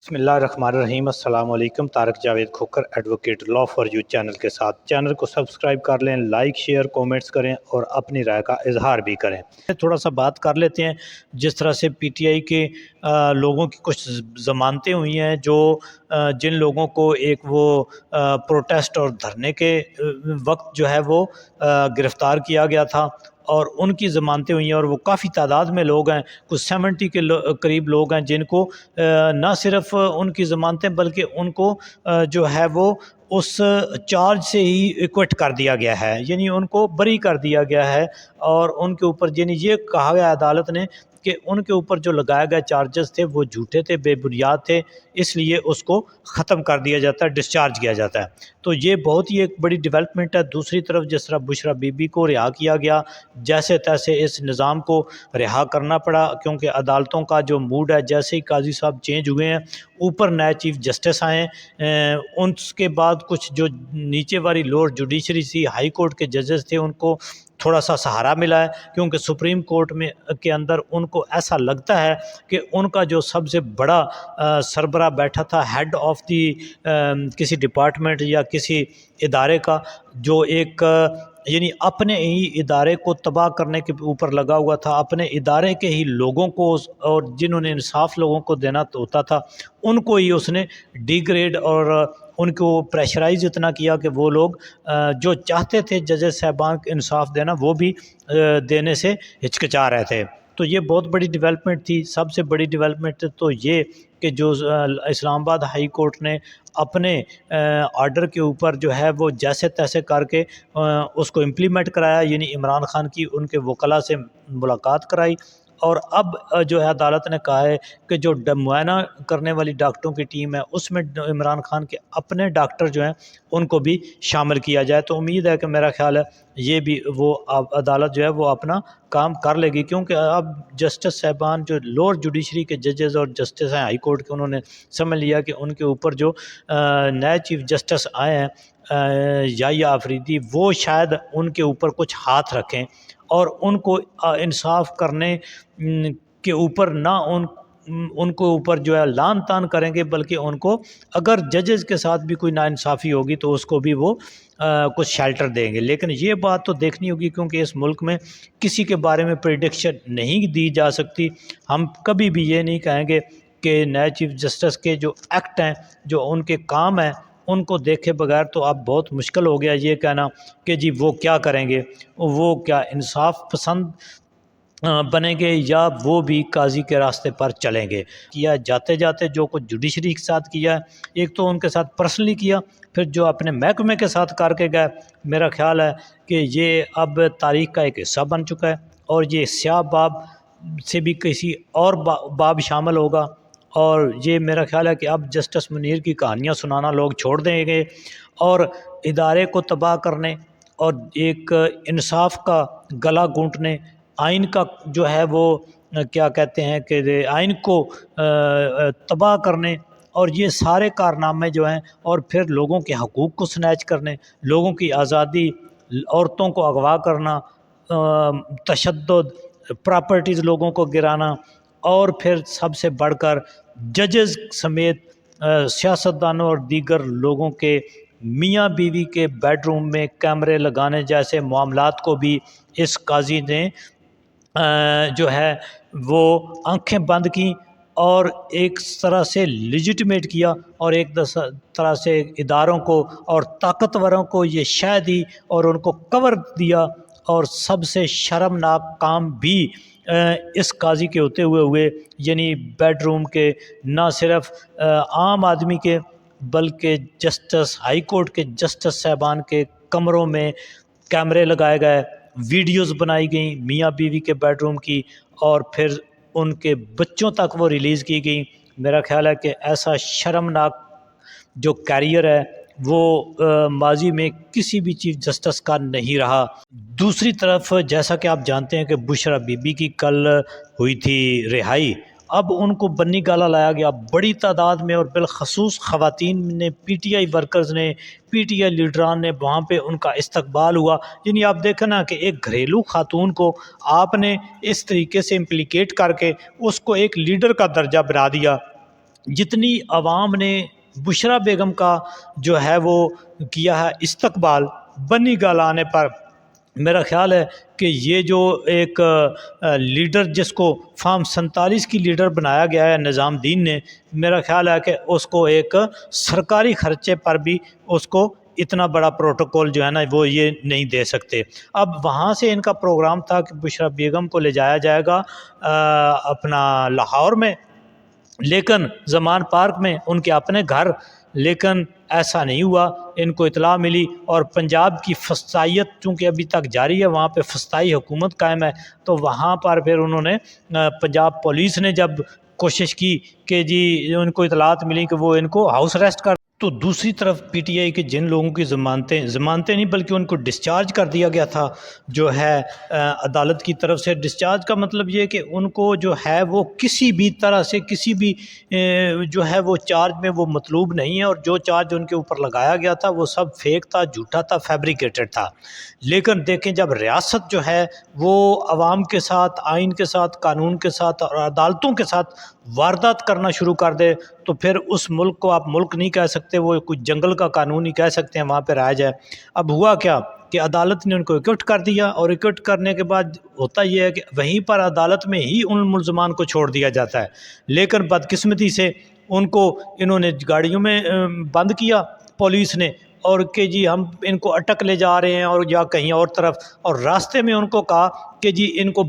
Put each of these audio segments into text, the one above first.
بسم اللہ الرحمن الرحیم۔ السلام علیکم۔ Tariq Javed Khokhar advocate law for you channel کے ساتھ چینل کو سبسکرائب کر لیں، لائک شیئر کومنٹس کریں اور اپنی رائے کا اظہار بھی کریں۔ تھوڑا سا بات کر لیتے ہیں جس طرح سے پی ٹی آئی کے لوگوں کی کچھ ضمانتیں ہوئی ہیں، جو جن لوگوں کو ایک وہ پروٹیسٹ اور دھرنے کے وقت جو ہے وہ گرفتار کیا گیا تھا اور ان کی ضمانتیں ہوئی ہیں، اور وہ کافی تعداد میں لوگ ہیں، کچھ 70 کے قریب لوگ ہیں جن کو نہ صرف ان کی ضمانتیں بلکہ ان کو جو ہے وہ اس چارج سے ہی ایکوٹ کر دیا گیا ہے، یعنی ان کو بری کر دیا گیا ہے، اور ان کے اوپر یعنی یہ کہا گیا عدالت نے کہ ان کے اوپر جو لگائے گئے چارجز تھے وہ جھوٹے تھے، بے بنیاد تھے، اس لیے اس کو ختم کر دیا جاتا ہے، ڈسچارج کیا جاتا ہے۔ تو یہ بہت ہی ایک بڑی ڈیولپمنٹ ہے۔ دوسری طرف جس طرح بشرا بی بی کو رہا کیا گیا، جیسے تیسے اس نظام کو رہا کرنا پڑا، کیونکہ عدالتوں کا جو موڈ ہے، جیسے ہی قاضی صاحب چینج ہوئے ہیں، اوپر نئے چیف جسٹس آئے ہیں، ان کے بعد کچھ جو نیچے والی لوور جوڈیشری تھی، ہائی کورٹ کے ججز تھے، ان کو تھوڑا سا سہارا ملا ہے، کیونکہ سپریم کورٹ میں کے اندر ان کو ایسا لگتا ہے کہ ان کا جو سب سے بڑا سربراہ بیٹھا تھا، ہیڈ آف دی کسی ڈپارٹمنٹ یا کسی ادارے کا، جو ایک یعنی اپنے ہی ادارے کو تباہ کرنے کے اوپر لگا ہوا تھا، اپنے ادارے کے ہی لوگوں کو اور جنہوں نے انصاف لوگوں کو دینا ہوتا تھا ان کو ہی اس نے ڈی گریڈ اور ان کو پریشرائز اتنا کیا کہ وہ لوگ جو چاہتے تھے ججز صاحبان انصاف دینا وہ بھی دینے سے ہچکچا رہے تھے۔ تو یہ بہت بڑی ڈیولپمنٹ تھی۔ سب سے بڑی ڈیولپمنٹ تو یہ کہ جو اسلام آباد ہائی کورٹ نے اپنے آرڈر کے اوپر جو ہے وہ جیسے تیسے کر کے اس کو امپلیمنٹ کرایا، یعنی عمران خان کی ان کے وکلاء سے ملاقات کرائی، اور اب جو ہے عدالت نے کہا ہے کہ جو معائنہ کرنے والی ڈاکٹروں کی ٹیم ہے اس میں عمران خان کے اپنے ڈاکٹر جو ہیں ان کو بھی شامل کیا جائے۔ تو امید ہے کہ میرا خیال ہے یہ بھی وہ عدالت جو ہے وہ اپنا کام کر لے گی، کیونکہ اب جسٹس صاحبان جو لوور جوڈیشری کے ججز اور جسٹس ہیں ہائی کورٹ کے، انہوں نے سمجھ لیا کہ ان کے اوپر جو نئے چیف جسٹس آئے ہیں یحییٰ آفریدی، وہ شاید ان کے اوپر کچھ ہاتھ رکھیں اور ان کو انصاف کرنے کے اوپر نہ ان کو اوپر جو ہے لان تان کریں گے، بلکہ ان کو اگر ججز کے ساتھ بھی کوئی ناانصافی ہوگی تو اس کو بھی وہ کچھ شیلٹر دیں گے۔ لیکن یہ بات تو دیکھنی ہوگی، کیونکہ اس ملک میں کسی کے بارے میں پریڈکشن نہیں دی جا سکتی۔ ہم کبھی بھی یہ نہیں کہیں گے کہ نئے چیف جسٹس کے جو ایکٹ ہیں، جو ان کے کام ہیں، ان کو دیکھے بغیر تو اب بہت مشکل ہو گیا یہ کہنا کہ جی وہ کیا کریں گے، وہ کیا انصاف پسند بنیں گے یا وہ بھی قاضی کے راستے پر چلیں گے۔ کیا جاتے جاتے جو کچھ جوڈیشری کے ساتھ کیا ہے، ایک تو ان کے ساتھ پرسنلی کیا، پھر جو اپنے محکمے کے ساتھ کر کے گئے، میرا خیال ہے کہ یہ اب تاریخ کا ایک حصہ بن چکا ہے، اور یہ سیاہ باب سے بھی کسی اور باب شامل ہوگا، اور یہ میرا خیال ہے کہ اب جسٹس منیر کی کہانیاں سنانا لوگ چھوڑ دیں گے، اور ادارے کو تباہ کرنے اور ایک انصاف کا گلا گھونٹنے، آئین کا جو ہے وہ کیا کہتے ہیں کہ آئین کو تباہ کرنے، اور یہ سارے کارنامے جو ہیں، اور پھر لوگوں کے حقوق کو سنیچ کرنے، لوگوں کی آزادی، عورتوں کو اغوا کرنا، تشدد، پراپرٹیز لوگوں کو گرانا، اور پھر سب سے بڑھ کر ججز سمیت سیاستدانوں اور دیگر لوگوں کے میاں بیوی کے بیڈ روم میں کیمرے لگانے جیسے معاملات کو بھی اس قاضی نے جو ہے وہ آنکھیں بند کیں، اور ایک طرح سے لیجیٹمیٹ کیا، اور ایک طرح سے اداروں کو اور طاقتوروں کو یہ شے دی اور ان کو کور دیا، اور سب سے شرمناک کام بھی اس قاضی کے ہوئے یعنی بیڈ روم کے، نہ صرف عام آدمی کے بلکہ جسٹس ہائی کورٹ کے جسٹس صاحبان کے کمروں میں کیمرے لگائے گئے، ویڈیوز بنائی گئیں میاں بیوی کے بیڈ روم کی، اور پھر ان کے بچوں تک وہ ریلیز کی گئیں۔ میرا خیال ہے کہ ایسا شرمناک جو کیریئر ہے وہ ماضی میں کسی بھی چیف جسٹس کا نہیں رہا۔ دوسری طرف جیسا کہ آپ جانتے ہیں کہ بشرا بی بی کی کل ہوئی تھی رہائی، اب ان کو بنی گالا لایا گیا بڑی تعداد میں، اور بالخصوص خواتین نے، پی ٹی آئی ورکرز نے، پی ٹی آئی لیڈران نے وہاں پہ ان کا استقبال ہوا۔ یعنی آپ دیکھیں نا کہ ایک گھریلو خاتون کو آپ نے اس طریقے سے امپلیکیٹ کر کے اس کو ایک لیڈر کا درجہ بنا دیا، جتنی عوام نے بشرا بیگم کا جو ہے وہ کیا ہے استقبال بنی گالانے پر، میرا خیال ہے کہ یہ جو ایک لیڈر جس کو فارم 47 کی لیڈر بنایا گیا ہے نظام دین نے، میرا خیال ہے کہ اس کو ایک سرکاری خرچے پر بھی اس کو اتنا بڑا پروٹوکول جو ہے نا وہ یہ نہیں دے سکتے۔ اب وہاں سے ان کا پروگرام تھا کہ بشرا بیگم کو لے جایا جائے گا اپنا لاہور میں، لیکن زمان پارک میں ان کے اپنے گھر، لیکن ایسا نہیں ہوا۔ ان کو اطلاع ملی اور پنجاب کی فسطائیت چونکہ ابھی تک جاری ہے، وہاں پہ فسطائی حکومت قائم ہے، تو وہاں پر پھر انہوں نے پنجاب پولیس نے جب کوشش کی کہ جی ان کو اطلاعات ملی کہ وہ ان کو ہاؤس اریسٹ کر، تو دوسری طرف پی ٹی آئی کے جن لوگوں کی ضمانتیں نہیں بلکہ ان کو ڈسچارج کر دیا گیا تھا جو ہے عدالت کی طرف سے۔ ڈسچارج کا مطلب یہ کہ ان کو جو ہے وہ کسی بھی طرح سے کسی بھی جو ہے وہ چارج میں وہ مطلوب نہیں ہے، اور جو چارج ان کے اوپر لگایا گیا تھا وہ سب فیک تھا، جھوٹا تھا، فیبریکیٹڈ تھا۔ لیکن دیکھیں جب ریاست جو ہے وہ عوام کے ساتھ، آئین کے ساتھ، قانون کے ساتھ اور عدالتوں کے ساتھ واردات کرنا شروع کر دے تو پھر اس ملک کو آپ ملک نہیں کہہ سکتے، وہ کچھ جنگل کا قانون ہی کہہ سکتے ہیں، وہاں پہ رہا جائے۔ اب ہوا کیا کہ عدالت نے ان کو اکٹ کر دیا، اور اکٹ کرنے کے بعد ہوتا یہ ہے کہ وہیں پر عدالت میں ہی ان ملزمان کو چھوڑ دیا جاتا ہے، لیکن بدقسمتی سے ان کو انہوں نے گاڑیوں میں بند کیا پولیس نے، اور کہ جی ہم ان کو اٹک لے جا رہے ہیں اور یا کہیں اور طرف، اور راستے میں ان کو کہا کہ جی ان کو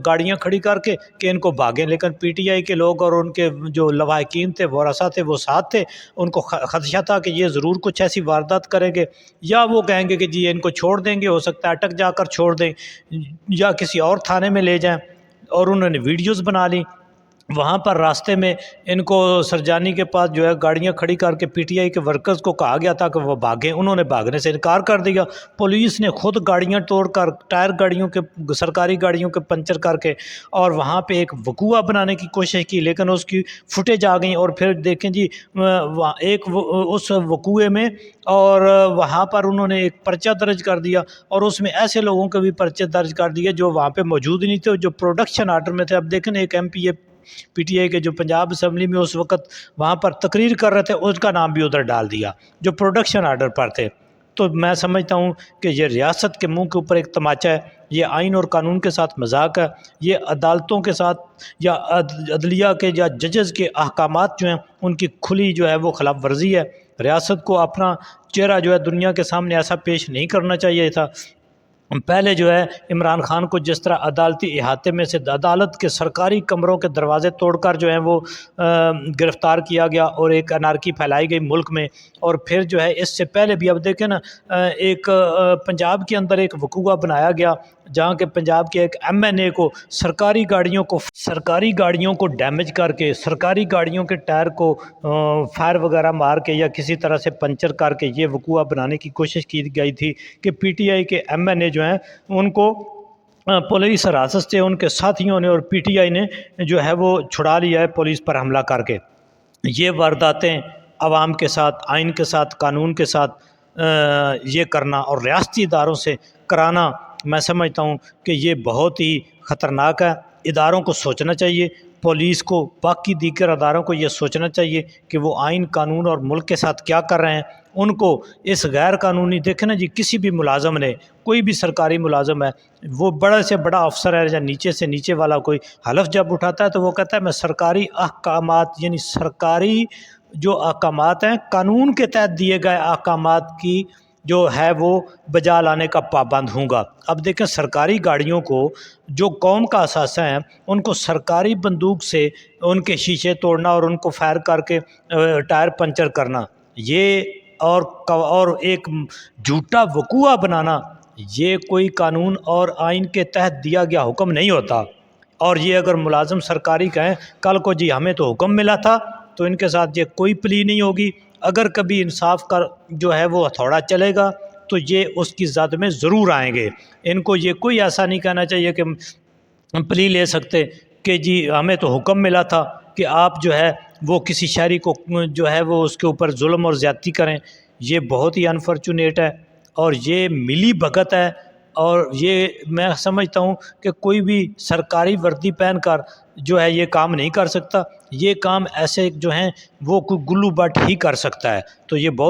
گاڑیاں کھڑی کر کے کہ ان کو بھاگیں، لیکن پی ٹی آئی کے لوگ اور ان کے جو لواحقین تھے، ورثاء تھے، وہ ساتھ تھے۔ ان کو خدشہ تھا کہ یہ ضرور کچھ ایسی واردات کریں گے، یا وہ کہیں گے کہ جی ان کو چھوڑ دیں گے، ہو سکتا ہے اٹک جا کر چھوڑ دیں یا کسی اور تھانے میں لے جائیں، اور انہوں نے ویڈیوز بنا لی۔ وہاں پر راستے میں ان کو سرجانی کے پاس جو ہے گاڑیاں کھڑی کر کے پی ٹی آئی کے ورکرز کو کہا گیا تھا کہ وہ بھاگیں، انہوں نے بھاگنے سے انکار کر دیا۔ پولیس نے خود گاڑیاں توڑ کر، ٹائر گاڑیوں کے، سرکاری گاڑیوں کے پنچر کر کے، اور وہاں پہ ایک وقوعہ بنانے کی کوشش کی، لیکن اس کی فوٹیج آ گئیں، اور پھر دیکھیں جی ایک اس وقوعے میں، اور وہاں پر انہوں نے ایک پرچہ درج کر دیا، اور اس میں ایسے لوگوں کے بھی پرچے درج کر دیے جو وہاں پہ موجود نہیں تھے، جو پروڈکشن آرڈر میں تھے۔ اب دیکھیں ایک M P a P T I کے جو پنجاب اسمبلی میں اس وقت وہاں پر تقریر کر رہے تھے، اس کا نام بھی ادھر ڈال دیا جو پروڈکشن آرڈر پر تھے۔ تو میں سمجھتا ہوں کہ یہ ریاست کے منہ کے اوپر ایک تماچا ہے، یہ آئین اور قانون کے ساتھ مذاق ہے، یہ عدالتوں کے ساتھ یا عدلیہ کے یا ججز کے احکامات جو ہیں ان کی کھلی جو ہے وہ خلاف ورزی ہے۔ ریاست کو اپنا چہرہ جو ہے دنیا کے سامنے ایسا پیش نہیں کرنا چاہیے تھا۔ پہلے جو ہے عمران خان کو جس طرح عدالتی احاطے میں سے عدالت کے سرکاری کمروں کے دروازے توڑ کر جو ہیں وہ گرفتار کیا گیا اور ایک انارکی پھیلائی گئی ملک میں، اور پھر جو ہے اس سے پہلے بھی اب دیکھیں نا ایک پنجاب کے اندر ایک وقوعہ بنایا گیا جہاں کہ پنجاب کے ایک ایم این اے کو سرکاری گاڑیوں کو ڈیمیج کر کے، سرکاری گاڑیوں کے ٹائر کو فائر وغیرہ مار کے یا کسی طرح سے پنچر کر کے یہ وقوعہ بنانے کی کوشش کی گئی تھی کہ پی ٹی آئی کے ایم این اے جو ہیں ان کو پولیس حراست سے ان کے ساتھیوں نے اور پی ٹی آئی نے جو ہے وہ چھڑا لیا ہے پولیس پر حملہ کر کے۔ یہ وارداتیں عوام کے ساتھ، آئین کے ساتھ، قانون کے ساتھ یہ کرنا اور ریاستی اداروں سے کرانا، میں سمجھتا ہوں کہ یہ بہت ہی خطرناک ہے۔ اداروں کو سوچنا چاہیے، پولیس کو، باقی دیگر اداروں کو یہ سوچنا چاہیے کہ وہ آئین، قانون اور ملک کے ساتھ کیا کر رہے ہیں۔ ان کو اس غیر قانونی، دیکھیں نا جی کسی بھی ملازم نے، کوئی بھی سرکاری ملازم ہے، وہ بڑے سے بڑا افسر ہے یا نیچے سے نیچے والا کوئی حلف جب اٹھاتا ہے تو وہ کہتا ہے میں سرکاری احکامات، یعنی سرکاری جو احکامات ہیں، قانون کے تحت دیے گئے احکامات کی جو ہے وہ بجا لانے کا پابند ہوں گا۔ اب دیکھیں سرکاری گاڑیوں کو جو قوم کا اثاثہ ہیں ان کو سرکاری بندوق سے ان کے شیشے توڑنا اور ان کو فائر کر کے ٹائر پنچر کرنا، یہ اور ایک جھوٹا وقوعہ بنانا، یہ کوئی قانون اور آئین کے تحت دیا گیا حکم نہیں ہوتا۔ اور یہ اگر ملازم سرکاری کہیں کل کو جی ہمیں تو حکم ملا تھا، تو ان کے ساتھ یہ کوئی پلی نہیں ہوگی۔ اگر کبھی انصاف کا جو ہے وہ ہتھوڑا چلے گا تو یہ اس کی زد میں ضرور آئیں گے۔ ان کو یہ کوئی ایسا نہیں کہنا چاہیے کہ پلی لے سکتے کہ جی ہمیں تو حکم ملا تھا کہ آپ جو ہے وہ کسی شہری کو جو ہے وہ اس کے اوپر ظلم اور زیادتی کریں۔ یہ بہت ہی انفارچونیٹ ہے اور یہ ملی بھگت ہے، اور یہ میں سمجھتا ہوں کہ کوئی بھی سرکاری وردی پہن کر جو ہے یہ کام نہیں کر سکتا۔ یہ کام ایسے جو ہیں وہ کوئی گلو بٹ ہی کر سکتا ہے، تو یہ بہت